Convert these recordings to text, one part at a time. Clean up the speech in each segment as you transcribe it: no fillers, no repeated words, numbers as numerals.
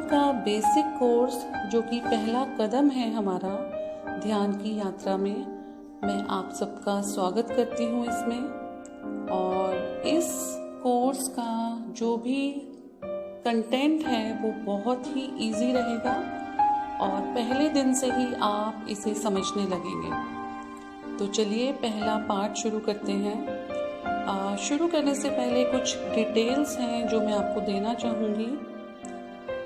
का basic course जो कि पहला कदम है हमारा ध्यान की यात्रा में, मैं आप सबका स्वागत करती हूँ इसमें। और इस कोर्स का जो भी कंटेंट है वो बहुत ही इजी रहेगा और पहले दिन से ही आप इसे समझने लगेंगे। तो चलिए पहला पार्ट शुरू करते हैं। शुरू करने से पहले कुछ डिटेल्स हैं जो मैं आपको देना चाहूँगी।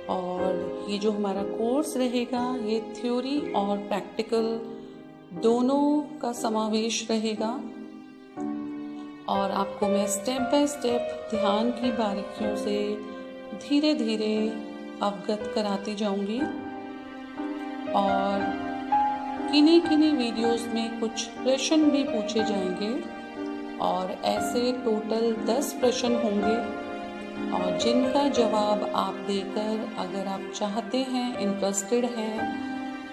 और ये जो हमारा कोर्स रहेगा ये थ्योरी और प्रैक्टिकल दोनों का समावेश रहेगा और आपको मैं स्टेप बाय स्टेप ध्यान की बारीकियों से धीरे धीरे अवगत कराती जाऊंगी। और किन्हीं किन्हीं वीडियोस में कुछ प्रश्न भी पूछे जाएंगे और ऐसे टोटल 10 प्रश्न होंगे और जिनका जवाब आप देकर अगर आप चाहते हैं, इंटरेस्टेड हैं,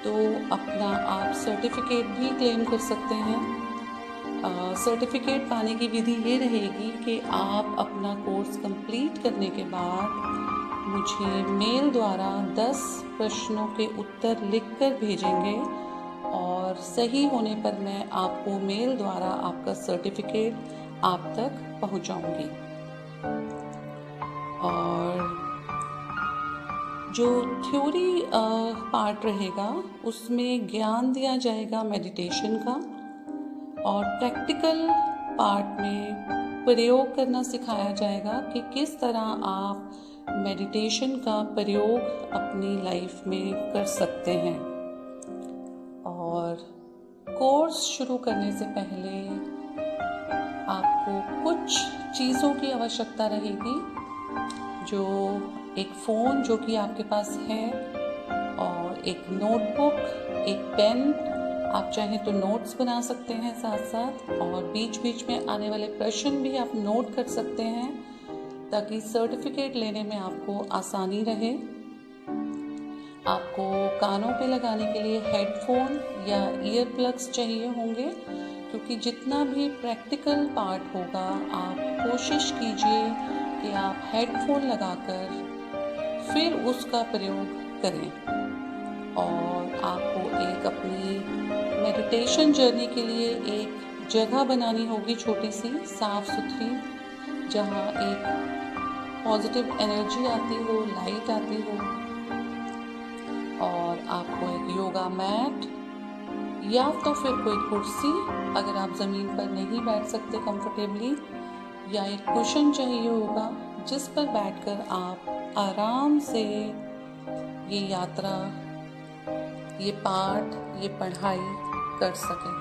तो अपना आप सर्टिफिकेट भी क्लेम कर सकते हैं। सर्टिफिकेट पाने की विधि ये रहेगी कि आप अपना कोर्स कंप्लीट करने के बाद मुझे मेल द्वारा 10 प्रश्नों के उत्तर लिखकर भेजेंगे और सही होने पर मैं आपको मेल द्वारा आपका सर्टिफिकेट आप तक पहुंचाऊंगी। और जो थ्योरी पार्ट रहेगा उसमें ज्ञान दिया जाएगा मेडिटेशन का और प्रैक्टिकल पार्ट में प्रयोग करना सिखाया जाएगा कि किस तरह आप मेडिटेशन का प्रयोग अपनी लाइफ में कर सकते हैं। और कोर्स शुरू करने से पहले आपको कुछ चीज़ों की आवश्यकता रहेगी, जो एक फ़ोन जो कि आपके पास है और एक नोटबुक, एक पेन, आप चाहें तो नोट्स बना सकते हैं साथ साथ, और बीच बीच में आने वाले प्रश्न भी आप नोट कर सकते हैं ताकि सर्टिफिकेट लेने में आपको आसानी रहे। आपको कानों पे लगाने के लिए हेडफोन या ईयर प्लग्स चाहिए होंगे, क्योंकि जितना भी प्रैक्टिकल पार्ट होगा आप कोशिश कीजिए कि आप हेडफोन लगाकर फिर उसका प्रयोग करें। और आपको एक अपनी मेडिटेशन जर्नी के लिए एक जगह बनानी होगी, छोटी सी साफ सुथरी, जहाँ एक पॉजिटिव एनर्जी आती हो, लाइट आती हो। और आपको एक योगा मैट या तो फिर कोई कुर्सी, अगर आप ज़मीन पर नहीं बैठ सकते कंफर्टेबली, या एक कुशन चाहिए होगा जिस पर बैठकर आप आराम से ये यात्रा, ये पाठ, ये पढ़ाई कर सकें।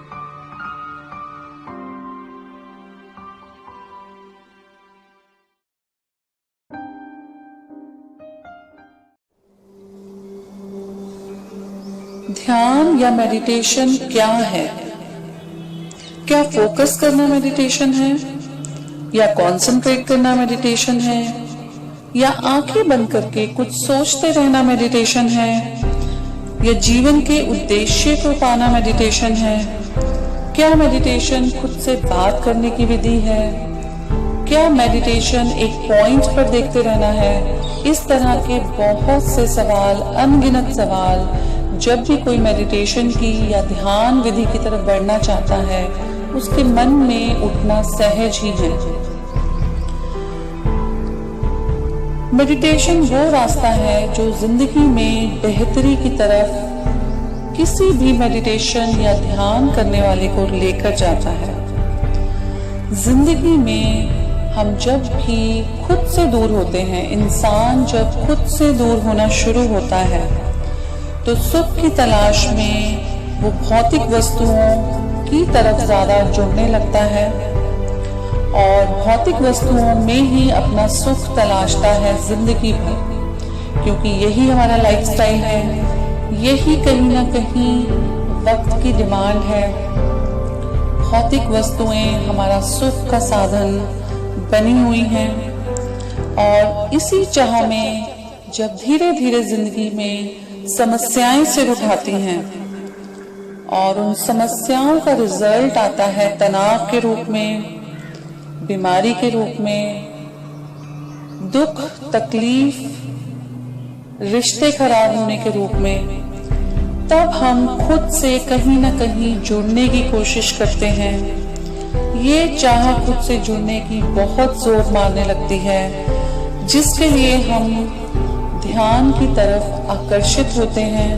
ध्यान या मेडिटेशन क्या है? क्या फोकस करना मेडिटेशन है, या कंसंट्रेट करना मेडिटेशन है, या आंखें बंद करके कुछ सोचते रहना मेडिटेशन है, या जीवन के उद्देश्य को पाना मेडिटेशन है? क्या मेडिटेशन खुद से बात करने की विधि है? क्या मेडिटेशन एक पॉइंट पर देखते रहना है? इस तरह के बहुत से सवाल, अनगिनत सवाल, जब भी कोई मेडिटेशन की या ध्यान विधि की तरफ बढ़ना चाहता है उसके मन में उठना सहज ही है। मेडिटेशन वो रास्ता है जो जिंदगी में बेहतरी की तरफ किसी भी मेडिटेशन या ध्यान करने वाले को लेकर जाता है। जिंदगी में हम जब भी खुद से दूर होते हैं, इंसान जब खुद से दूर होना शुरू होता है तो सुख की तलाश में वो भौतिक वस्तुओं की तरफ ज्यादा जुड़ने लगता है और भौतिक वस्तुओं में ही अपना सुख तलाशता है जिंदगी भर, क्योंकि यही हमारा लाइफस्टाइल है, यही कहीं ना कहीं वक्त की डिमांड है। भौतिक वस्तुएं हमारा सुख का साधन बनी हुई हैं और इसी चाह में जब धीरे धीरे जिंदगी में समस्याएं सिर उठाती हैं और उन समस्याओं का रिजल्ट आता है तनाव के रूप में, बीमारी के रूप में, दुख, तकलीफ, रिश्ते खराब होने के रूप में, तब हम खुद से कहीं ना कहीं जुड़ने की कोशिश करते हैं। ये चाह खुद से जुड़ने की बहुत जोर मारने लगती है, जिसके लिए हम ध्यान की तरफ आकर्षित होते हैं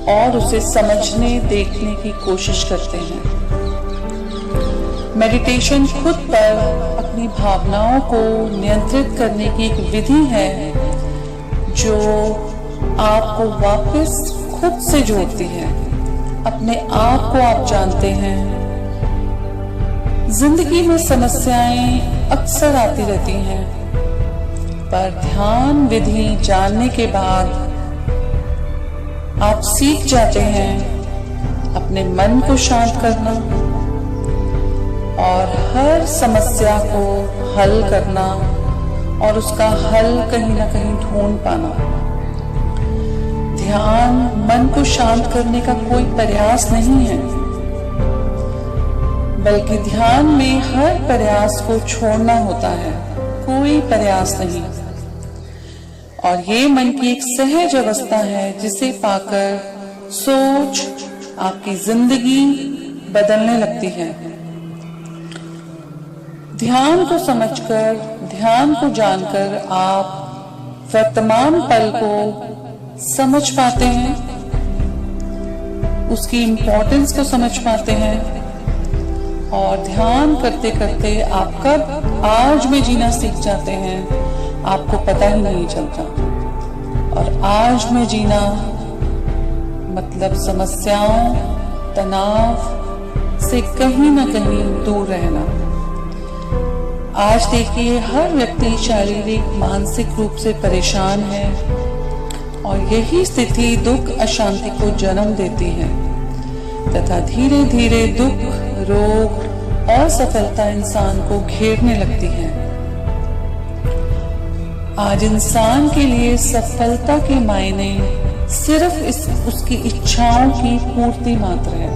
और उसे समझने देखने की कोशिश करते हैं। मेडिटेशन खुद पर अपनी भावनाओं को नियंत्रित करने की एक विधि है जो आपको वापस खुद से जोड़ती है। अपने आप को आप जानते हैं। जिंदगी में समस्याएं अक्सर आती रहती हैं, पर ध्यान विधि जानने के बाद आप सीख जाते हैं अपने मन को शांत करना और हर समस्या को हल करना और उसका हल कहीं ना कहीं ढूंढ पाना। ध्यान मन को शांत करने का कोई प्रयास नहीं है, बल्कि ध्यान में हर प्रयास को छोड़ना होता है, कोई प्रयास नहीं। और ये मन की एक सहज अवस्था है जिसे पाकर सोच आपकी जिंदगी बदलने लगती है। ध्यान को समझकर, ध्यान को जानकर आप वर्तमान पल को समझ पाते हैं, उसकी इम्पोर्टेंस को समझ पाते हैं और ध्यान करते करते आप कब आज में जीना सीख जाते हैं आपको पता ही नहीं चलता। और आज में जीना मतलब समस्याओं, तनाव से कहीं ना कहीं दूर रहना। आज देखिए हर व्यक्ति शारीरिक मानसिक रूप से परेशान है और यही स्थिति दुख अशांति को जन्म देती है तथा धीरे धीरे दुख, रोग और असफलता इंसान को घेरने लगती है। आज इंसान के लिए सफलता के मायने सिर्फ उसकी इच्छाओं की पूर्ति मात्र है।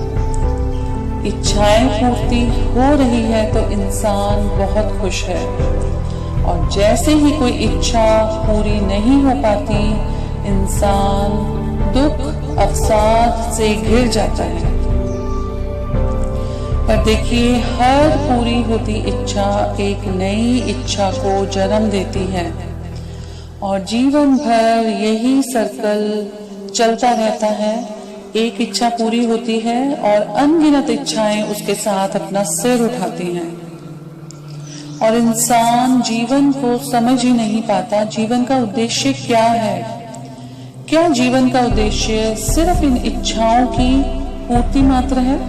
इच्छाएं पूर्ति हो रही है तो इंसान बहुत खुश है और जैसे ही कोई इच्छा पूरी नहीं हो पाती इंसान दुख अवसाद से घिर जाता है। पर देखिए हर पूरी होती इच्छा एक नई इच्छा को जन्म देती है और जीवन भर यही सर्कल चलता रहता है। एक इच्छा पूरी होती है और अनगिनत इच्छाएं उसके साथ अपना सिर उठाती हैं और इंसान जीवन को समझ ही नहीं पाता। जीवन का उद्देश्य क्या है? क्या जीवन का उद्देश्य सिर्फ इन इच्छाओं की पूर्ति मात्र है?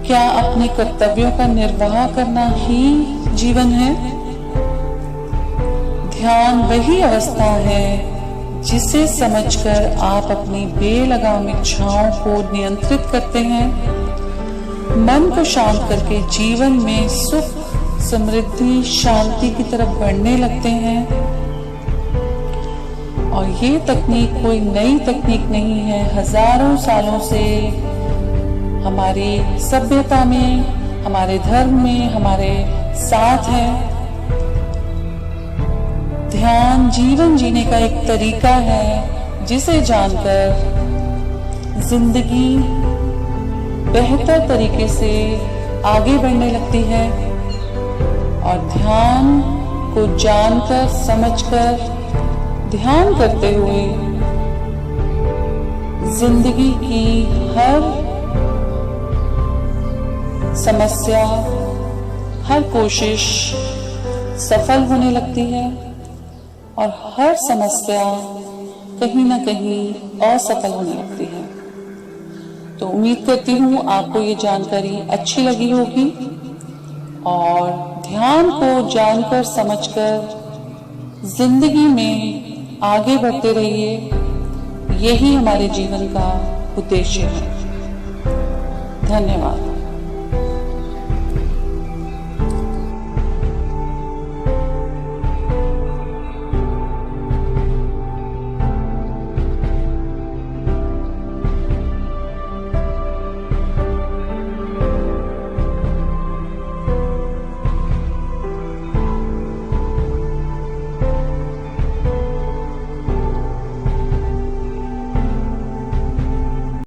क्या अपने कर्तव्यों का निर्वाह करना ही जीवन है? ध्यान वही अवस्था है जिसे समझकर आप अपनी बेलगाम इच्छाओं को नियंत्रित करते हैं, मन को शांत करके जीवन में सुख, समृद्धि, शांति की तरफ बढ़ने लगते हैं। और ये तकनीक कोई नई तकनीक नहीं है, हजारों सालों से हमारी सभ्यता में, हमारे धर्म में हमारे साथ है। ध्यान जीवन जीने का एक तरीका है जिसे जानकर जिंदगी बेहतर तरीके से आगे बढ़ने लगती है और ध्यान को जानकर समझकर ध्यान करते हुए जिंदगी की हर समस्या, हर कोशिश सफल होने लगती है और हर समस्या कहीं ना कहीं असफल होने लगती है। तो उम्मीद करती हूँ आपको ये जानकारी अच्छी लगी होगी और ध्यान को जानकर समझकर जिंदगी में आगे बढ़ते रहिए। यही हमारे जीवन का उद्देश्य है। धन्यवाद।